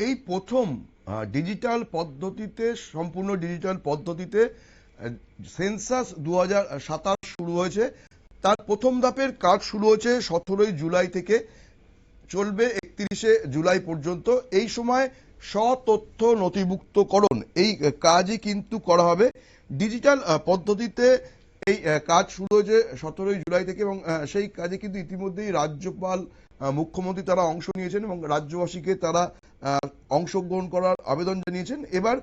এই প্রথম ডিজিটাল পদ্ধতিতে, সম্পূর্ণ ডিজিটাল পদ্ধতিতে সেন্সাস 2027 শুরু হয়েছে। তার প্রথম ধাপের কাজ শুরু হয়েছে 17 জুলাই থেকে, চলবে 31 জুলাই পর্যন্ত। এই সময় স্বতথ্য নথিভুক্তকরণ এই কাজই কিন্তু করা হবে ডিজিটাল পদ্ধতিতে। এই কাজ শুরু হয়েছে 17 জুলাই থেকে এবং সেই কাজে কিন্তু ইতিমধ্যেই রাজ্যপাল, মুখ্যমন্ত্রী তারা অংশ নিয়েছেন এবং রাজ্যবাসীকে তারা অংশগ্রহণ করার আবেদন জানিয়েছেন। এবার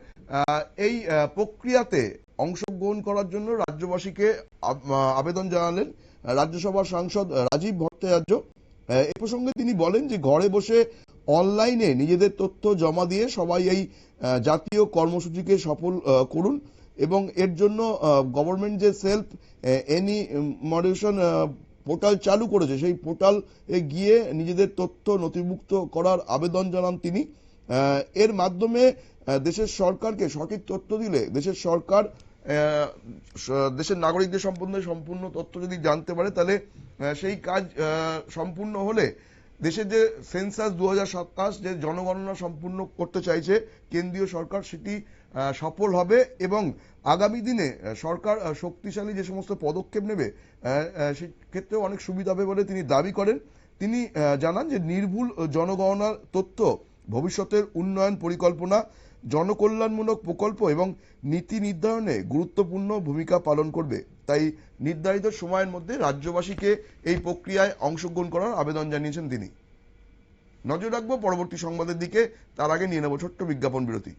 এই প্রক্রিয়াতে অংশগ্রহণ করার জন্য রাজ্যবাসীকে আবেদন জানালেন রাজ্যসভার সাংসদ রাজীব ভট্টাচার্য। এ প্রসঙ্গে তিনি বলেন যে ঘরে বসে অনলাইনে নিজেদের তথ্য জমা দিয়ে সবাই এই জাতীয় কর্মসূচিকে সফল করুন এবং এর জন্য গভর্নমেন্ট যে সেলফ এনিমরেশন পোর্টাল চালু করেছে, সেই পোর্টাল গিয়ে নিজেদের তথ্য নথিভুক্ত করার আবেদন জানান তিনি। এর মাধ্যমে দেশের সরকারকে সঠিক তথ্য দিলে দেশের সরকার দেশের নাগরিকদের সম্বন্ধে সম্পূর্ণ তথ্য যদি জানতে পারে, তাহলে সেই কাজ সম্পূর্ণ হলে দেশের যে সেন্সাস 2027 যে জনগণনা সম্পূর্ণ করতে চাইছে কেন্দ্রীয় সরকার, সেটি সফল হবে এবং আগামী দিনে সরকার শক্তিশালী যে সমস্ত পদক্ষেপ নেবে সেক্ষেত্রেও অনেক সুবিধা হবে বলে তিনি দাবি করেন। তিনি জানান যে নির্ভুল জনগণনার তথ্য ভবিষ্যতের উন্নয়ন পরিকল্পনা, জনকল্যাণমূলক প্রকল্প এবং নীতি নির্ধারণে গুরুত্বপূর্ণ ভূমিকা পালন করবে। তাই নির্ধারিত সময়ের মধ্যে রাজ্যবাসীকে এই প্রক্রিয়ায় অংশগ্রহণ করার আবেদন জানিয়েছেন তিনি। নজর রাখবো পরবর্তী সংবাদের দিকে, তার আগে নিয়ে নেব ছোট্ট বিজ্ঞাপন বিরতি।